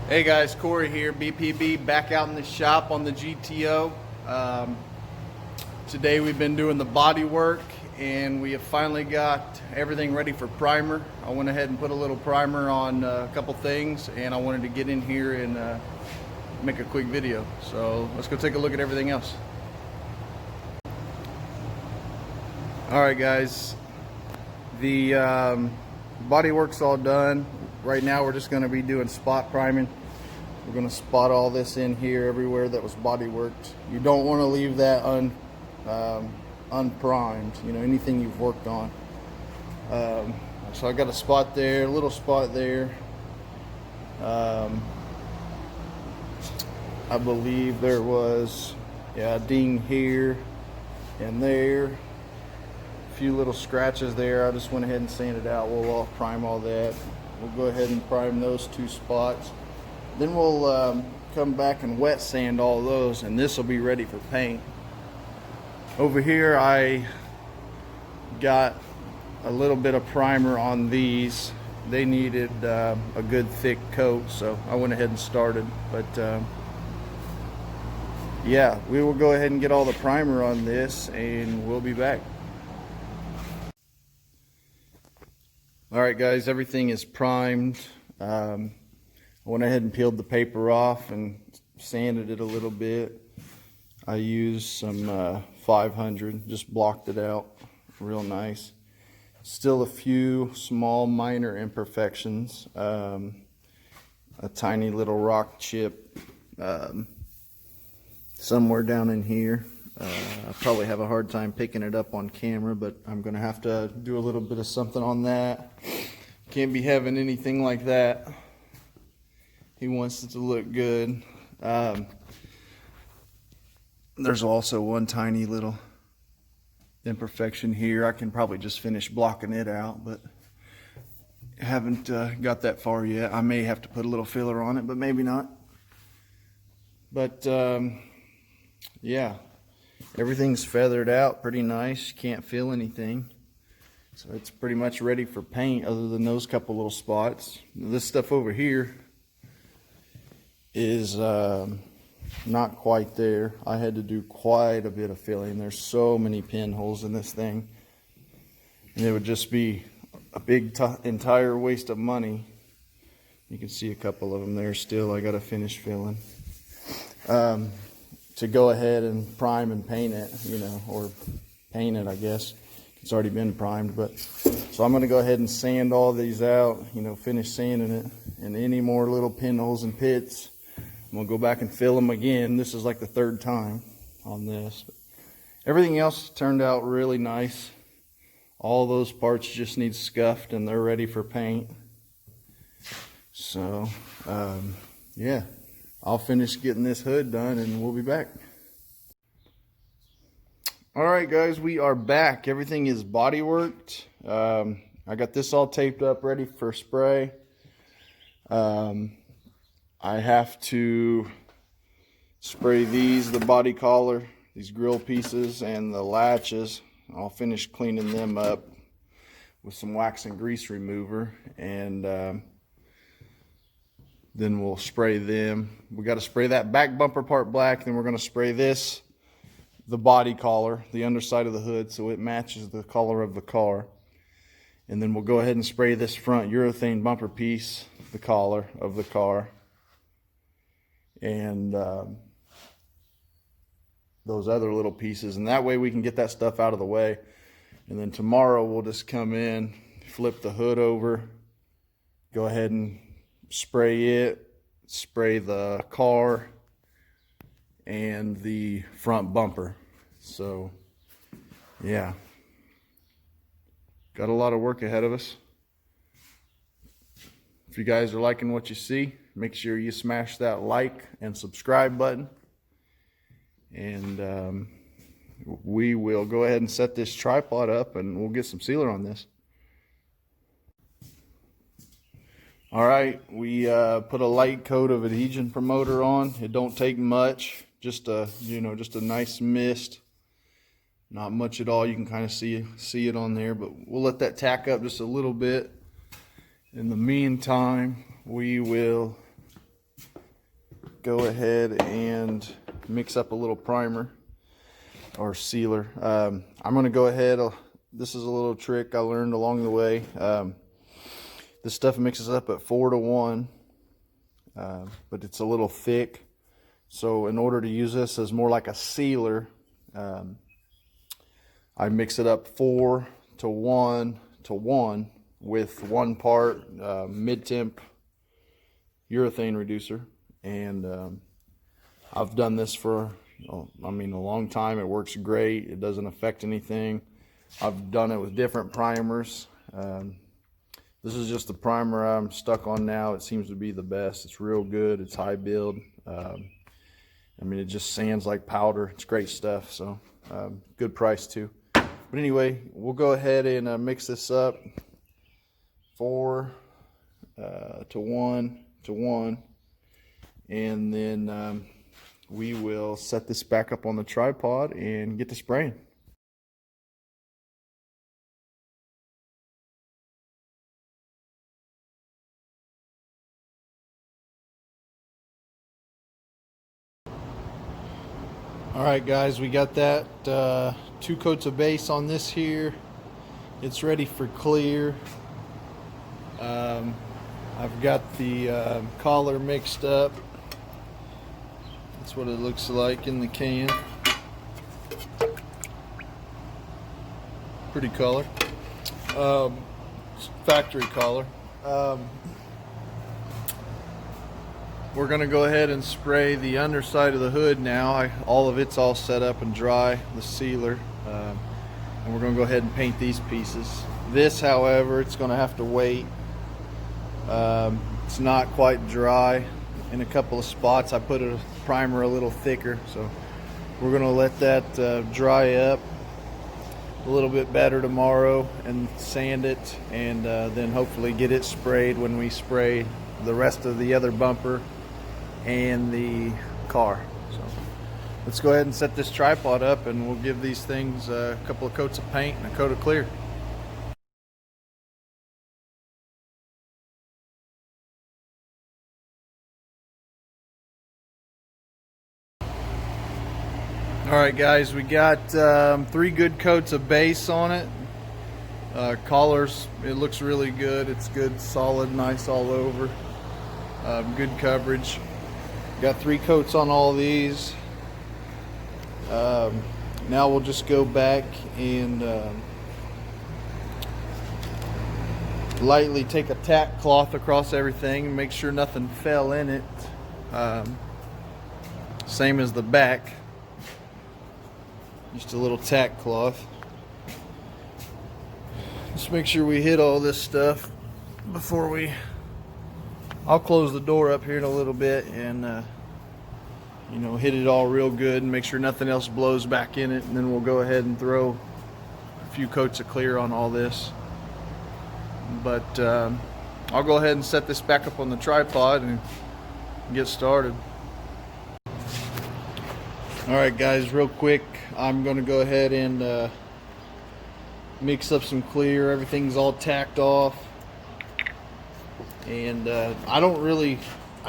Hey guys, Corey here, BPB, back out in the shop on the GTO. Today we've been doing the body work and we have finally got everything ready for primer. I went ahead and put a little primer on a couple things, and I wanted to get in here and make a quick video. So let's go take a look at everything else. Alright guys, the body work's all done. Right now we're just going to be doing spot priming. We're going to spot all this in here everywhere that was body worked. You don't want to leave that unprimed, you know, anything you've worked on. So I got a spot there, a little spot there. I believe there was a ding here and there. A few little scratches there. I just went ahead and sanded out. We'll prime all that. We'll go ahead and prime those two spots. Then we'll come back and wet sand all those, and this will be ready for paint. Over here I got a little bit of primer on these. They needed a good thick coat, so I went ahead and started. But yeah, we will go ahead and get all the primer on this and we'll be back. Alright guys, everything is primed. I went ahead and peeled the paper off and sanded it a little bit. I used some 500, just blocked it out real nice. Still a few small minor imperfections. A tiny little rock chip somewhere down in here. I probably have a hard time picking it up on camera, but I'm gonna have to do a little bit of something on that. Can't be having anything like that. He wants it to look good. There's also one tiny little imperfection here. I can probably just finish blocking it out, but haven't got that far yet. I may have to put a little filler on it, but maybe not. But yeah, everything's feathered out pretty nice. Can't feel anything. So it's pretty much ready for paint other than those couple little spots. This stuff over here is not quite there. I had to do quite a bit of filling. There's so many pinholes in this thing, and it would just be a big entire waste of money. You can see a couple of them there still. I got to finish filling to go ahead and prime and paint it, you know, or paint it, I guess. It's already been primed, but so I'm going to go ahead and sand all these out, you know, finish sanding it, and any more little pinholes and pits, I'm going to go back and fill them again. This is like the third time on this. Everything else turned out really nice. All those parts just need scuffed and they're ready for paint. So, yeah, I'll finish getting this hood done and we'll be back. Alright guys, we are back. Everything is body worked. I got this all taped up ready for spray. I have to spray these, the body collar, these grill pieces, and the latches. I'll finish cleaning them up with some wax and grease remover, and then we'll spray them. We got to spray that back bumper part black, then we're going to spray this, the body collar, the underside of the hood, so it matches the color of the car. And then we'll go ahead and spray this front urethane bumper piece, the collar of the car, and those other little pieces, and that way we can get that stuff out of the way. And then tomorrow we'll just come in, flip the hood over, go ahead and spray it, spray the car and the front bumper. So yeah, got a lot of work ahead of us. If you guys are liking what you see, make sure you smash that like and subscribe button. And we will go ahead and set this tripod up and we'll get some sealer on this. Alright, we put a light coat of adhesion promoter on. It don't take much, just a nice mist. Not much at all. You can kind of see it on there, but we'll let that tack up just a little bit. In the meantime, we will go ahead and mix up a little primer or sealer. I'm going to go ahead, this is a little trick I learned along the way. This stuff mixes up at 4-to-1, but it's a little thick. So in order to use this as more like a sealer, I mix it up 4-to-1 with 1 part mid-temp urethane reducer. And I've done this for, a long time. It works great. It doesn't affect anything. I've done it with different primers. This is just the primer I'm stuck on now. It seems to be the best. It's real good. It's high build. It just sands like powder. It's great stuff. So good price too. But anyway, we'll go ahead and mix this up. 4-to-1, and then we will set this back up on the tripod and get to spraying. Alright guys, we got that 2 coats of base on this here. It's ready for clear. I've got the collar mixed up. That's what it looks like in the can. Pretty color. Factory collar. We're going to go ahead and spray the underside of the hood now. All of it's all set up and dry, the sealer. And we're going to go ahead and paint these pieces. This, however, it's going to have to wait. It's not quite dry. In a couple of spots I put a primer a little thicker, so we're going to let that dry up a little bit better tomorrow and sand it, and then hopefully get it sprayed when we spray the rest of the other bumper and the car. So let's go ahead and set this tripod up, and we'll give these things a couple of coats of paint and a coat of clear. Alright guys, we got 3 good coats of base on it. Collars, it looks really good. It's good, solid, nice all over. Good coverage. Got 3 coats on all these. Now we'll just go back and lightly take a tack cloth across everything and make sure nothing fell in it. Same as the back. Just a little tack cloth. Just make sure we hit all this stuff before I'll close the door up here in a little bit and hit it all real good and make sure nothing else blows back in it, and then we'll go ahead and throw a few coats of clear on all this. But I'll go ahead and set this back up on the tripod and get started. Alright guys, real quick, I'm going to go ahead and mix up some clear. Everything's all tacked off. And I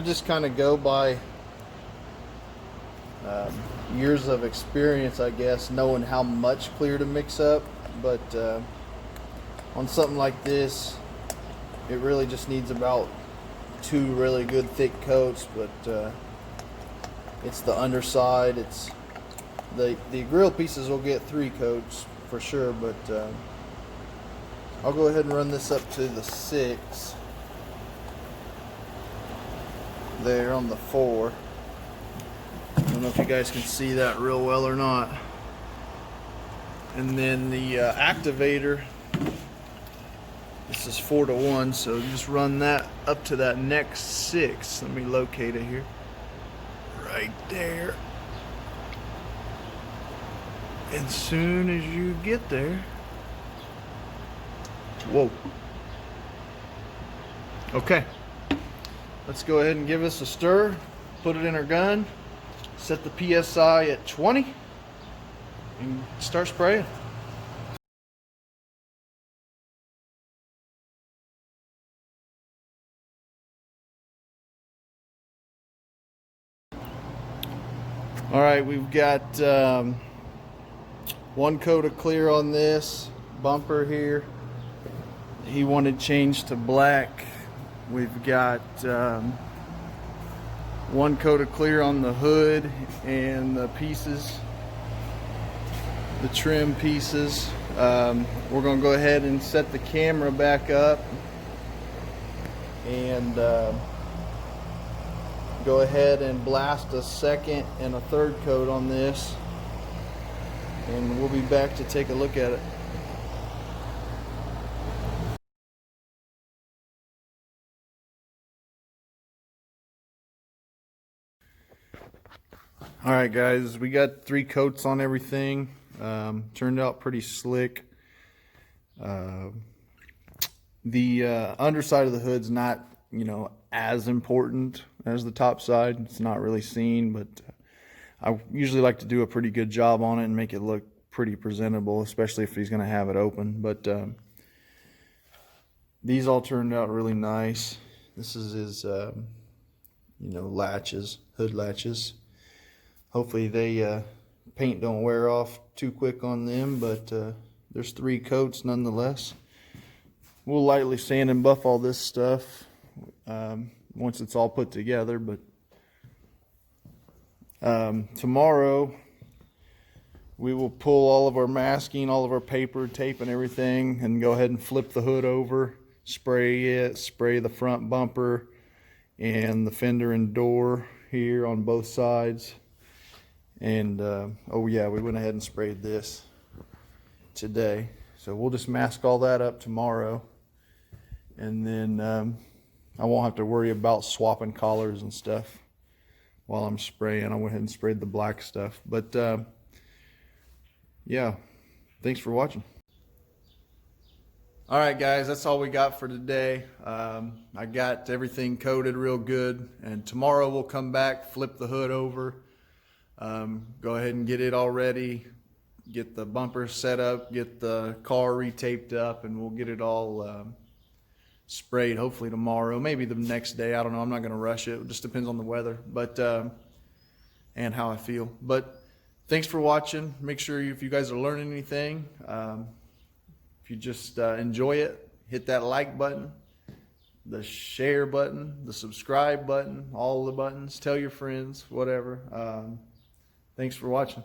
just kind of go by years of experience, I guess, knowing how much clear to mix up. But on something like this, it really just needs about 2 really good thick coats. But it's the underside. It's the grill pieces will get 3 coats for sure, but I'll go ahead and run this up to the 6 there on the 4. I don't know if you guys can see that real well or not. And then the activator, this is 4-to-1, so just run that up to that next 6. Let me locate it here. Right there. And soon as you get there, whoa. Okay, let's go ahead and give this a stir. Put it in our gun. Set the PSI at 20 and start spraying. All right, we've got one coat of clear on this bumper here. He wanted changed to black. We've got one coat of clear on the hood and the pieces, the trim pieces. We're going to go ahead and set the camera back up and go ahead and blast a second and a third coat on this, and we'll be back to take a look at it. All right, guys, we got 3 coats on everything. Turned out pretty slick. The underside of the hood's not, as important as the top side. It's not really seen, but I usually like to do a pretty good job on it and make it look pretty presentable, especially if he's going to have it open. But these all turned out really nice. This is his, latches, hood latches. Hopefully they paint don't wear off too quick on them, but there's 3 coats nonetheless. We'll lightly sand and buff all this stuff once it's all put together, but tomorrow we will pull all of our masking, all of our paper, tape and everything, and go ahead and flip the hood over, spray it, spray the front bumper and the fender and door here on both sides. And oh yeah, we went ahead and sprayed this today, so we'll just mask all that up tomorrow, and then I won't have to worry about swapping collars and stuff while I'm spraying. I went ahead and sprayed the black stuff. But yeah, thanks for watching. All right, guys, that's all we got for today. I got everything coated real good, and tomorrow we'll come back, flip the hood over, go ahead and get it all ready, get the bumper set up, get the car retaped up, and we'll get it all sprayed hopefully tomorrow, maybe the next day. I don't know. I'm not going to rush it. It just depends on the weather, but and how I feel. But thanks for watching. Make sure if you guys are learning anything, if you just enjoy it, hit that like button, the share button, the subscribe button, all the buttons. Tell your friends, whatever. Thanks for watching.